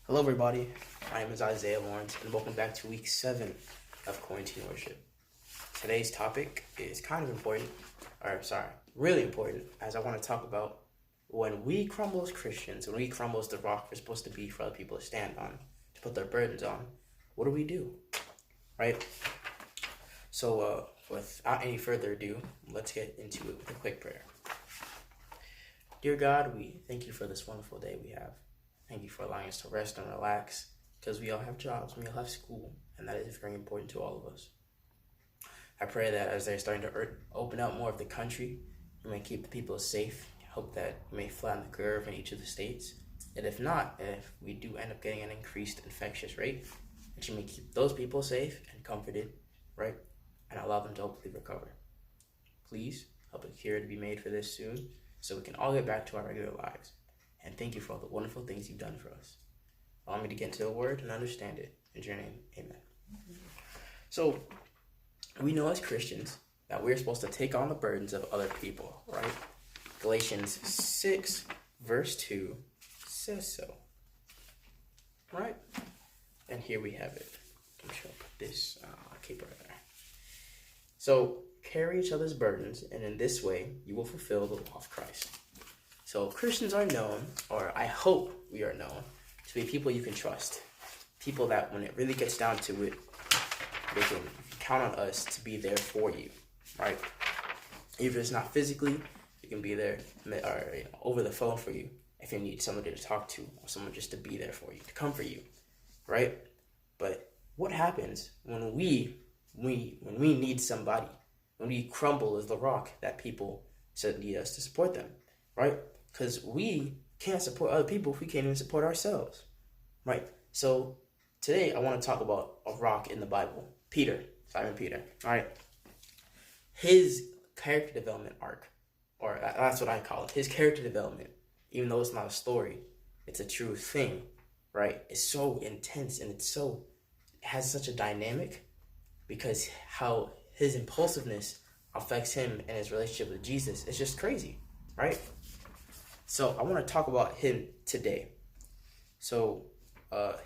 Hello, everybody. My name is Isaiah Lawrence, and welcome back to week 7 of Quarantine Worship. Today's topic is kind of important, really important, as I want to talk about when we crumble as Christians, when we crumble as the rock we're supposed to be for other people to stand on, to put their burdens on. What do we do, right? So, without any further ado, let's get into it with a quick prayer. Dear God, we thank you for this wonderful day we have. Thank you for allowing us to rest and relax, because we all have jobs, we all have school, and that is very important to all of us. I pray that as they're starting to open up more of the country, you may keep the people safe. I hope that you may flatten the curve in each of the states. And if not, if we do end up getting an increased infectious rate, that you may keep those people safe and comforted, right? And allow them to hopefully recover. Please help a cure to be made for this soon, so we can all get back to our regular lives. And thank you for all the wonderful things you've done for us. Allow me to get into the word and understand it. In your name, amen. So, we know as Christians that we're supposed to take on the burdens of other people, right? Galatians 6, verse 2 says so. Right? And here we have it. I'm sure I'll put this cape right there. So, carry each other's burdens, and in this way, you will fulfill the law of Christ. So Christians are known, or I hope we are known, to be people you can trust. People that when it really gets down to it, they can count on us to be there for you, right? Even if it's not physically, you can be there or over the phone for you if you need somebody to talk to or someone just to be there for you, to comfort you, right? But what happens when we need somebody, when we crumble as the rock that people need us to support them, right? Because we can't support other people if we can't even support ourselves, right? So today I want to talk about a rock in the Bible, Simon Peter, all right? His character development arc, or that's what I call it, his character development, even though it's not a story, it's a true thing, right? It's so intense and it has such a dynamic because how his impulsiveness affects him and his relationship with Jesus. It's just crazy, right? So I want to talk about him today. So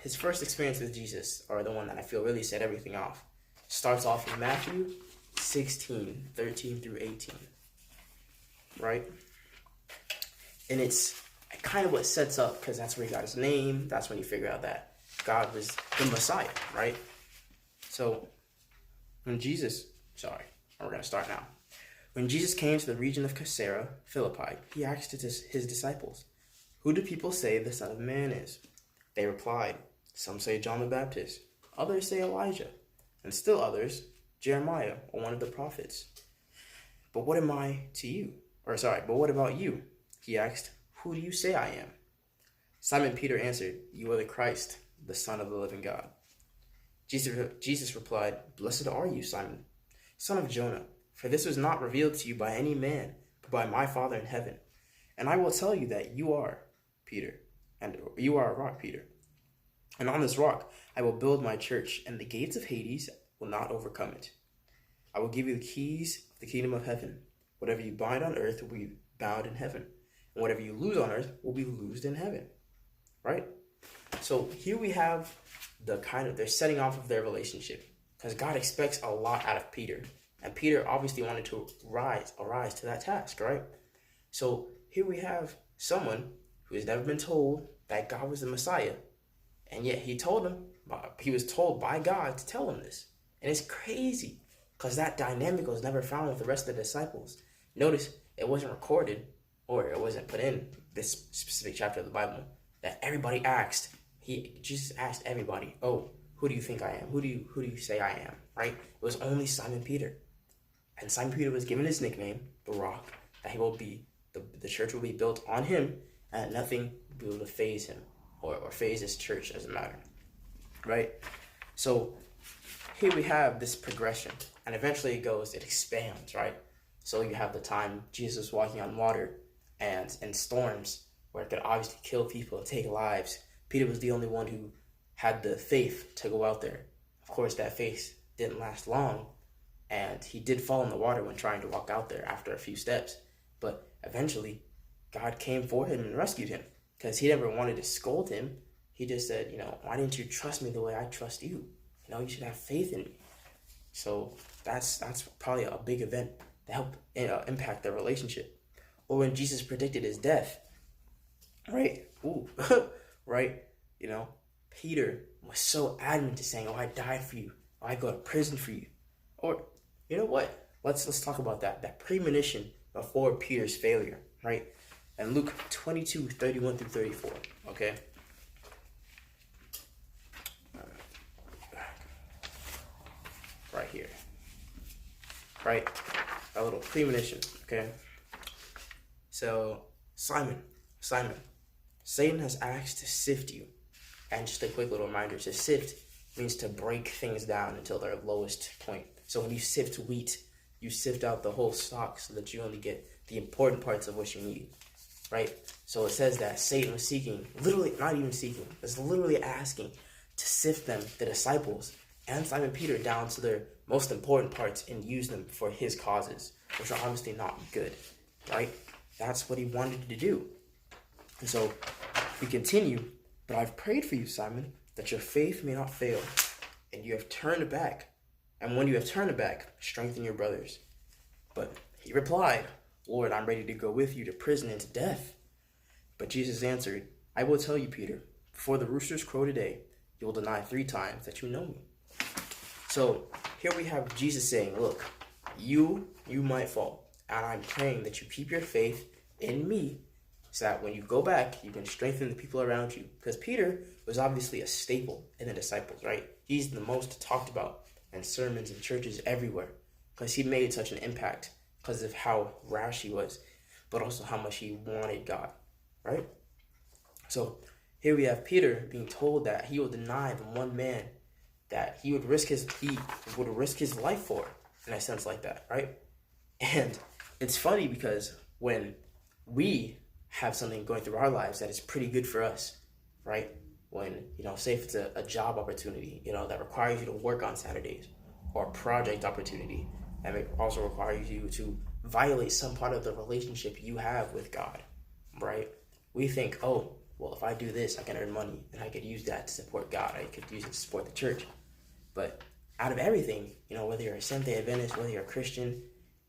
his first experience with Jesus, or the one that I feel really set everything off, starts off in Matthew 16, 13 through 18, right? And it's kind of what sets up, because that's where he got his name. That's when you figure out that God was the Messiah, right? So we're going to start now. When Jesus came to the region of Caesarea Philippi, he asked his disciples, "Who do people say the Son of Man is?" They replied, "Some say John the Baptist, others say Elijah, and still others, Jeremiah or one of the prophets. But what about you?" He asked, "Who do you say I am?" Simon Peter answered, "You are the Christ, the Son of the living God." Jesus replied, "Blessed are you, Simon, son of Jonah, for this was not revealed to you by any man, but by my Father in heaven. And I will tell you that you are Peter, and you are a rock, Peter. And on this rock I will build my church, and the gates of Hades will not overcome it. I will give you the keys of the kingdom of heaven. Whatever you bind on earth will be bound in heaven, and whatever you loose on earth will be loosed in heaven." Right? So here we have they're setting off of their relationship, because God expects a lot out of Peter. And Peter obviously wanted to arise to that task, right? So here we have someone who has never been told that God was the Messiah, and yet he was told by God to tell him this. And it's crazy, because that dynamic was never found with the rest of the disciples. Notice it wasn't recorded, or it wasn't put in this specific chapter of the Bible, that everybody asked. Jesus asked everybody, "Oh, who do you think I am? Who do you say I am?" Right? It was only Simon Peter. And Simon Peter was given his nickname, the Rock, that the church will be built on him, and nothing will be able to faze him or faze his church as a matter. Right? So here we have this progression, and eventually it expands, right? So you have the time Jesus walking on water and in storms where it could obviously kill people, take lives. Peter was the only one who had the faith to go out there. Of course, that faith didn't last long, and he did fall in the water when trying to walk out there after a few steps. But eventually, God came for him and rescued him, because he never wanted to scold him, He just said, why didn't you trust me the way I trust you? You should have faith in me. So that's probably a big event that helped impact their relationship. Or when Jesus predicted his death, right? Ooh, right? Peter was so adamant to saying, "Oh, I died for you. Oh, I go to prison for you." Or, you know what? Let's talk about that premonition before Peter's failure, right? And Luke 22:31 through 34. Okay. Right here. Right? A little premonition, okay? So, Simon, Satan has asked to sift you. And just a quick little reminder, to sift means to break things down until their lowest point. So when you sift wheat, you sift out the whole stalk so that you only get the important parts of what you need, right? So it says that Satan was seeking, literally, not even seeking, was literally asking to sift them, the disciples, and Simon Peter down to their most important parts and use them for his causes, which are obviously not good, right? That's what he wanted to do. And so we continue, but I've prayed for you, Simon, that your faith may not fail, and you have turned back. And when you have turned back, strengthen your brothers. But he replied, Lord, I'm ready to go with you to prison and to death. But Jesus answered, I will tell you, Peter, before the roosters crow today, you will deny 3 times that you know me. So here we have Jesus saying, look, you might fall, and I'm praying that you keep your faith in me so that when you go back, you can strengthen the people around you. Because Peter was obviously a staple in the disciples, right? He's the most talked about in sermons and churches everywhere because he made such an impact because of how rash he was, but also how much he wanted God, right? So here we have Peter being told that he will deny the one man that he would risk his life for, in a sense like that, right? And it's funny because when we have something going through our lives that is pretty good for us, right? When, say if it's a job opportunity, that requires you to work on Saturdays, or a project opportunity that may also require you to violate some part of the relationship you have with God, right? We think, oh, well, if I do this, I can earn money, and I could use that to support God. I could use it to support the church. But out of everything, whether you're a Seventh-day Adventist, whether you're a Christian,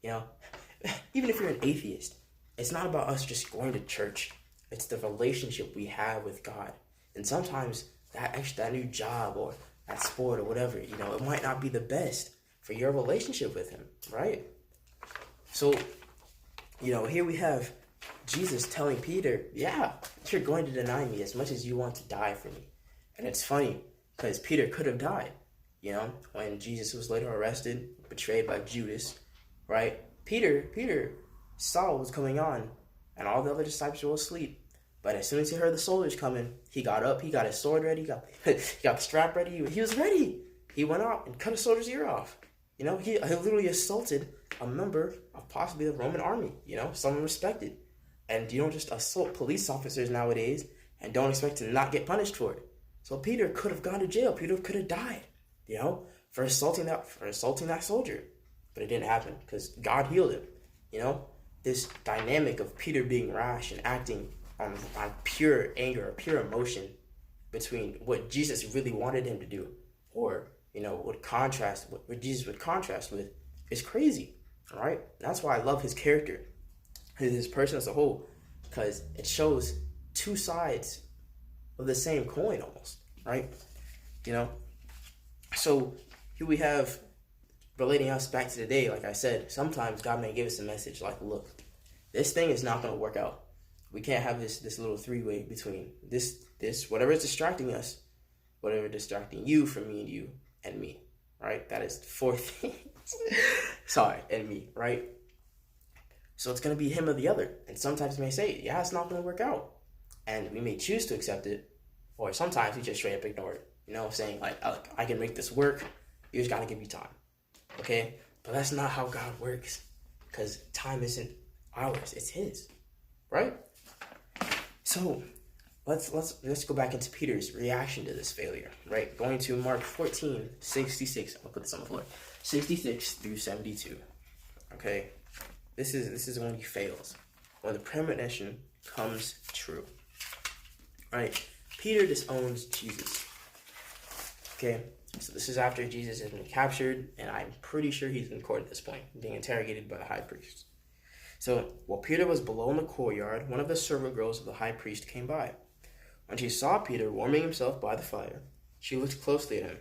even if you're an atheist, it's not about us just going to church. It's the relationship we have with God. And sometimes that new job or that sport or whatever, it might not be the best for your relationship with him, right? So, here we have Jesus telling Peter, yeah, you're going to deny me as much as you want to die for me. And it's funny because Peter could have died, when Jesus was later arrested, betrayed by Judas, right? Peter saw what was going on, and all the other disciples were asleep. But as soon as he heard the soldiers coming, he got up, he got his sword ready, he got the strap ready, he was ready. He went out and cut a soldier's ear off. He literally assaulted a member of possibly the Roman army, someone respected. And you don't just assault police officers nowadays and don't expect to not get punished for it. So Peter could have gone to jail. Peter could have died, for assaulting that soldier. But it didn't happen because God healed him. This dynamic of Peter being rash and acting on pure anger or pure emotion between what Jesus really wanted him to do or, what Jesus would contrast with is crazy, all right? That's why I love his character, his person as a whole, because it shows 2 sides of the same coin almost, right? So here we have, relating us back to today, like I said, sometimes God may give us a message like, look, this thing is not going to work out. We can't have this little 3-way between this, whatever is distracting us, whatever distracting you from me and you and me, right? That is 4 things. Sorry, and me, right? So it's going to be him or the other. And sometimes we may say, yeah, it's not going to work out. And we may choose to accept it, or sometimes we just straight up ignore it. Saying like, I can make this work. You just got to give me time. Okay? But that's not how God works, because time isn't ours, it's his, right? So let's go back into Peter's reaction to this failure, right? Going to Mark 14:66. I'll put this on the floor. 66 through 72. Okay? This is when he fails. When the premonition comes true. Right? Peter disowns Jesus. Okay, so this is after Jesus has been captured, and I'm pretty sure he's in court at this point, being interrogated by the high priest. So, while Peter was below in the courtyard, one of the servant girls of the high priest came by. When she saw Peter warming himself by the fire, she looked closely at him.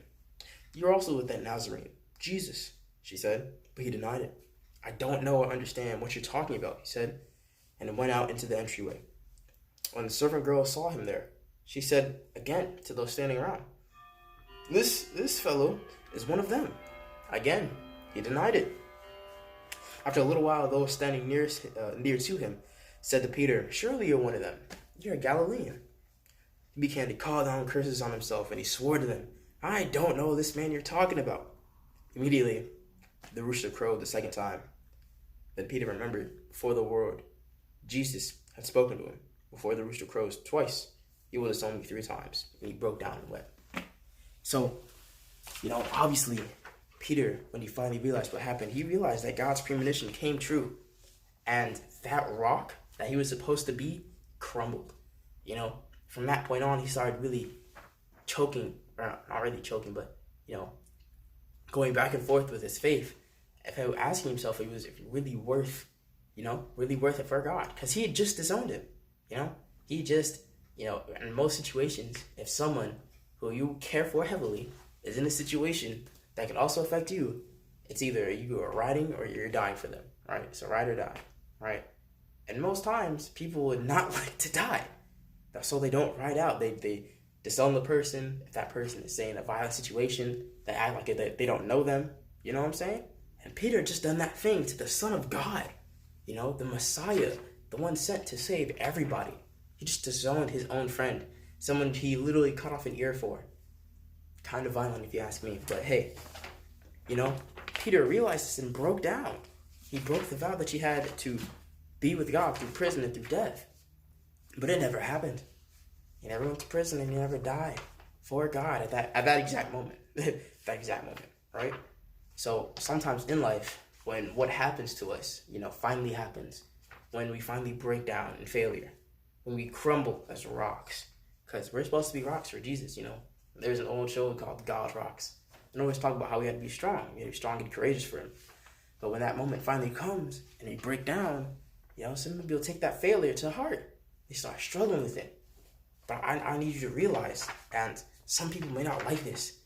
"You're also with that Nazarene, Jesus," she said, but he denied it. "I don't know or understand what you're talking about," he said, and went out into the entryway. When the servant girl saw him there, she said again to those standing around, This fellow is one of them." Again, he denied it. After a little while, those standing near to him said to Peter, "Surely you're one of them. You're a Galilean." He began to call down curses on himself, and he swore to them, "I don't know this man you're talking about." Immediately, the rooster crowed the second time. Then Peter remembered before the word Jesus had spoken to him. Before the rooster crows twice, he will disown me 3 times, and he broke down and wept. So, obviously, Peter, when he finally realized what happened, he realized that God's premonition came true. And that rock that he was supposed to be crumbled. From that point on, he started really choking, or not really choking, but, going back and forth with his faith, asking himself if it was really worth it for God. Because he had just disowned him, He just, in most situations, if someone who you care for heavily is in a situation that can also affect you, it's either you are riding or you're dying for them, right? So ride or die, right? And most times, people would not like to die. So they don't ride out. They disown the person. If that person is saying a violent situation, they act like they don't know them. You know what I'm saying? And Peter just done that thing to the Son of God, the Messiah, the one sent to save everybody. He just disowned his own friend, someone he literally cut off an ear for. Kind of violent if you ask me, but hey, Peter realized this and broke down. He broke the vow that he had to be with God through prison and through death. But it never happened. He never went to prison and he never died for God at that exact moment. That exact moment, right? So sometimes in life, when what happens to us, finally happens, when we finally break down in failure, when we crumble as rocks, because we're supposed to be rocks for Jesus, There's an old show called God Rocks. And always talk about how we had to be strong. We had to be strong and courageous for him. But when that moment finally comes and we break down, some people take that failure to heart. They start struggling with it. But I need you to realize, and some people may not like this,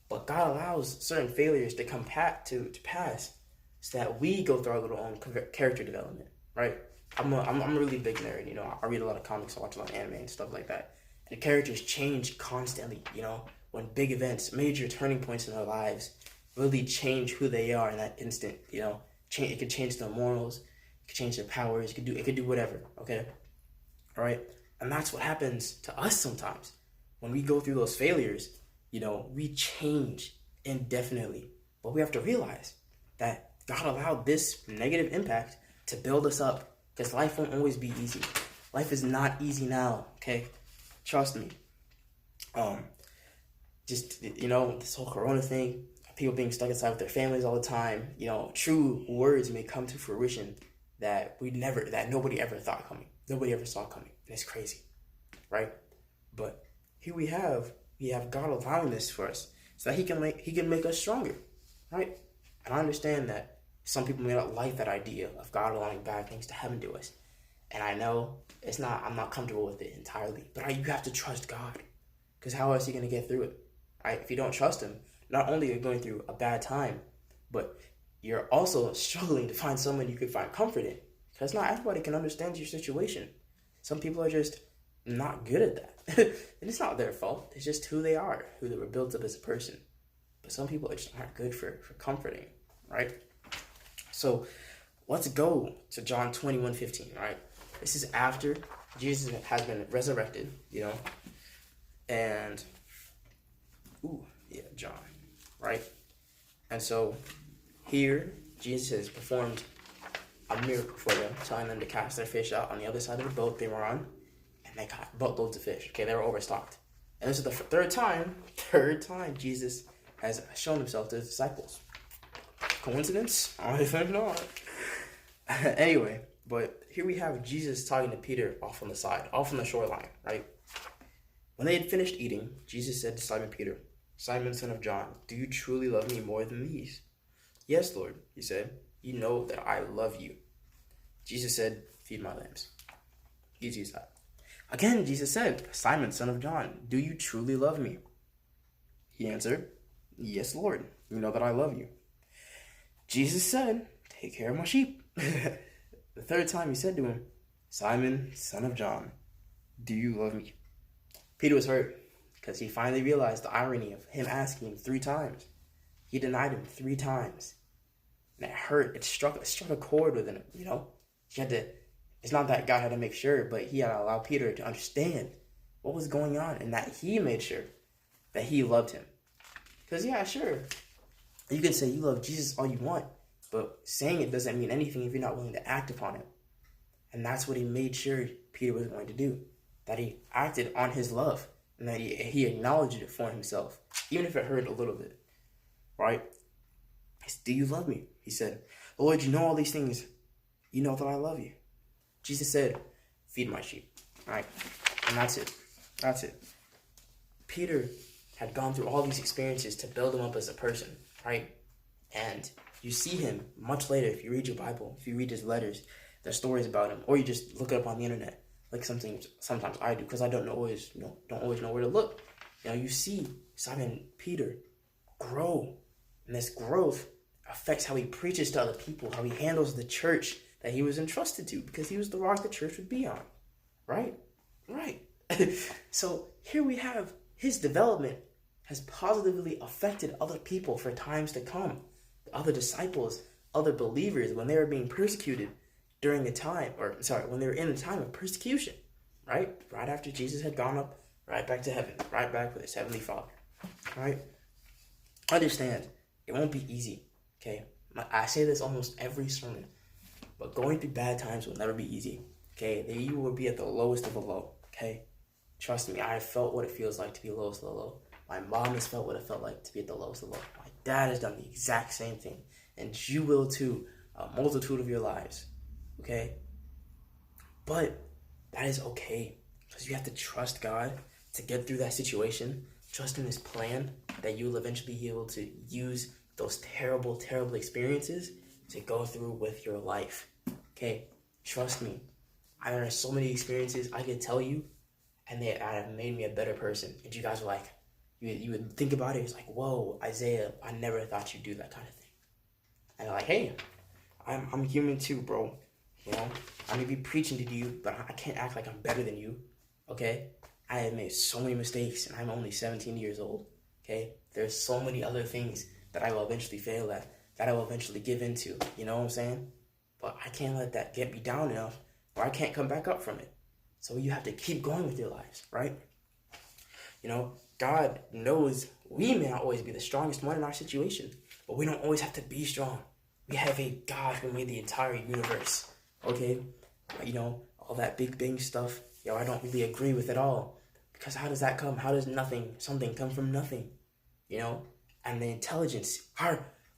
but God allows certain failures to come to pass so that we go through our little own character development, right? I'm a really big nerd, I read a lot of comics, I watch a lot of anime and stuff like that. And the characters change constantly, when big events, major turning points in their lives really change who they are in that instant, it could change their morals, it could change their powers, it could do whatever, okay? All right? And that's what happens to us sometimes. When we go through those failures, we change indefinitely. But we have to realize that God allowed this negative impact to build us up, because life won't always be easy. Life is not easy now, okay? Trust me. This whole corona thing, people being stuck inside with their families all the time, true words may come to fruition that nobody ever thought coming. Nobody ever saw coming. And it's crazy, right? But here we have God allowing this for us so that he can make us stronger, right? And I understand that some people may not like that idea of God allowing bad things to happen to us. And I know I'm not comfortable with it entirely, but you have to trust God, because how else are you going to get through it, right? If you don't trust him, not only are you going through a bad time, but you're also struggling to find someone you can find comfort in, because not everybody can understand your situation. Some people are just not good at that. And it's not their fault. It's just who they are, who they were built up as a person. But some people just aren't good for comforting, right? So let's go to John 21:15, right? This is after Jesus has been resurrected, and, John, right? And so here, Jesus has performed a miracle for them, telling them to cast their fish out on the other side of the boat they were on, and they caught boatloads of fish. Okay, they were overstocked. And this is the third time Jesus has shown himself to his disciples. Coincidence? I think not. Anyway, but here we have Jesus talking to Peter off on the side, off on the shoreline, right? When they had finished eating, Jesus said to Simon Peter, "Simon, son of John, do you truly love me more than these?" "Yes, Lord," he said. "You know that I love you." Jesus said, "Feed my lambs." Easy as that. Again, Jesus said, "Simon, son of John, do you truly love me?" He answered, "Yes, Lord, you know that I love you." Jesus said, "Take care of my sheep." The third time he said to him, "Simon, son of John, do you love me?" Peter was hurt because he finally realized the irony of him asking him 3 times. He denied him 3 times. And it hurt. It struck a chord within him, He had to, it's not that God had to make sure, but he had to allow Peter to understand what was going on and that he made sure that he loved him. Because, yeah, sure, you can say you love Jesus all you want, but saying it doesn't mean anything if you're not willing to act upon it. And that's what he made sure Peter was going to do, that he acted on his love and that he acknowledged it for himself, even if it hurt a little bit, right? "Do you love me?" He said. "Lord, you know all these things. You know that I love you." Jesus said, "Feed my sheep." All right? And that's it. That's it. Peter had gone through all these experiences to build him up as a person, right? And you see him much later if you read your Bible, if you read his letters, there's stories about him, or you just look it up on the internet, like sometimes I do, because I don't always know where to look. You see Simon Peter grow, and this growth affects how he preaches to other people, how he handles the church that he was entrusted to, because he was the rock the church would be on, right? Right. So here we have his development has positively affected other people for times to come, other disciples, other believers when they were being persecuted when they were in the time of persecution, right? Right after Jesus had gone up, right back to heaven, right back with his heavenly Father, right? Understand, it won't be easy, okay? I say this almost every sermon, but going through bad times will never be easy, okay? You will be at the lowest of the low, okay? Trust me, I have felt what it feels like to be lowest of the low. My mom has felt what it felt like to be at the lowest of the low. My dad has done the exact same thing, and you will too, a multitude of your lives, okay? But that is okay, because you have to trust God to get through that situation. Trust in his plan that you will eventually be able to use those terrible, terrible experiences to go through with your life. Okay? Trust me. I had so many experiences I could tell you, and they have made me a better person. And you guys were like, you would think about it, it's like, whoa, Isaiah, I never thought you'd do that kind of thing. And they're like, hey, I'm human too, bro. I may be preaching to you, but I can't act like I'm better than you. Okay? I have made so many mistakes, and I'm only 17 years old, okay? There's so many other things that I will eventually fail at, that I will eventually give into, you know what I'm saying? But I can't let that get me down enough, or I can't come back up from it. So you have to keep going with your lives, right? God knows we may not always be the strongest one in our situation, but we don't always have to be strong. We have a God who made the entire universe, okay? All that Big Bang stuff, I don't really agree with it all. Because how does that come? How does something come from nothing? And the intelligence,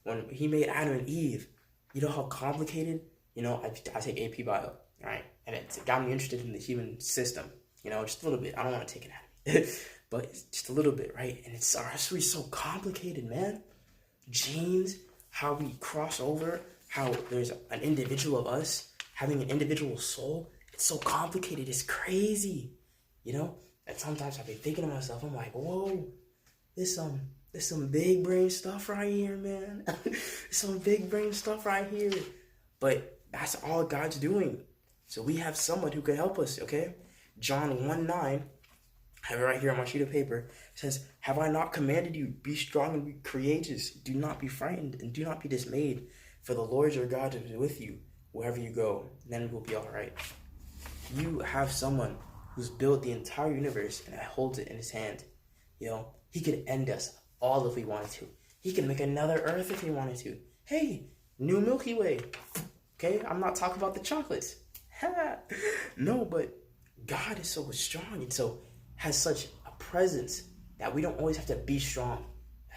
when he made Adam and Eve, how complicated, I take AP Bio, right? And it got me interested in the human system, just a little bit. I don't want to take it out of me, but it's just a little bit, right? And it's so complicated, man. Genes, how we cross over, how there's an individual of us having an individual soul. It's so complicated. It's crazy, And sometimes I'll be thinking to myself, I'm like, whoa, there's some big brain stuff right here, man. Some big brain stuff right here. But that's all God's doing. So we have someone who can help us, okay? John 1:9, I have it right here on my sheet of paper, says, "Have I not commanded you, be strong and be courageous. Do not be frightened and do not be dismayed, for the Lord your God is with you wherever you go. Then it will be all right." You have someone who's built the entire universe and holds it in his hand. He could end us all if we wanted to. He can make another Earth if he wanted to. Hey, new Milky Way. Okay, I'm not talking about the chocolates. No, but God is so strong and so has such a presence that we don't always have to be strong.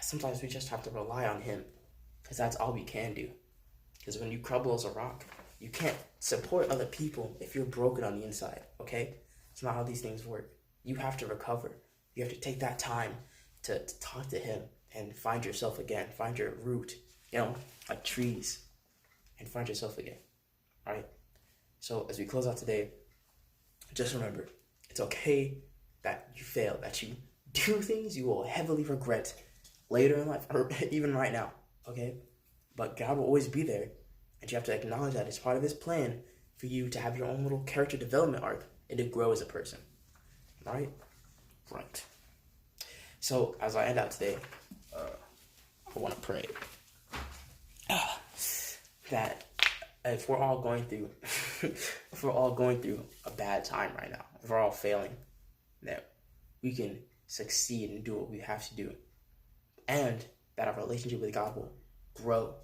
Sometimes we just have to rely on him, because that's all we can do. Because when you crumble as a rock, you can't support other people if you're broken on the inside, okay? It's not how these things work. You have to recover. You have to take that time to talk to him and find yourself again. Find your root, like trees, and find yourself again. All right? So as we close out today, just remember, it's okay that you fail, that you do things you will heavily regret later in life, or even right now, okay? But God will always be there, and you have to acknowledge that it's part of his plan for you to have your own little character development arc and to grow as a person, all right? Right. So, as I end out today, I want to pray that if we're all going through, a bad time right now, if we're all failing, that we can succeed and do what we have to do, and that our relationship with God will grow,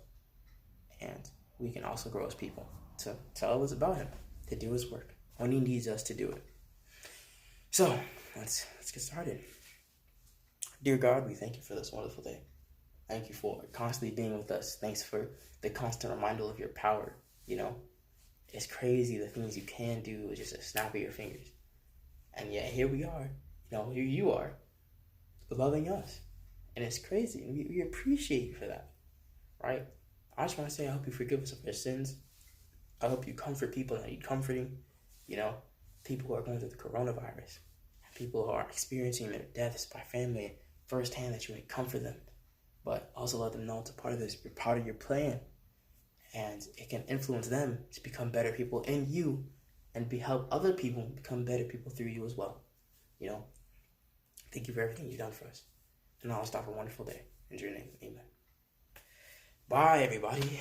and we can also grow as people to tell others about him, to do his work when he needs us to do it. So let's get started. Dear God, we thank you for this wonderful day. Thank you for constantly being with us. Thanks for the constant reminder of your power. It's crazy the things you can do with just a snap of your fingers. And yet here we are. Here you are, loving us. And it's crazy. And we appreciate you for that. Right? I just want to say I hope you forgive us of our sins. I hope you comfort people that need comforting. People who are going through the coronavirus. People who are experiencing their deaths by family firsthand, that you may comfort them. But also let them know it's a part of your plan. And it can influence them to become better people in you, and help other people become better people through you as well. Thank you for everything you've done for us. And I'll stop a wonderful day. In your name, amen. Bye, everybody.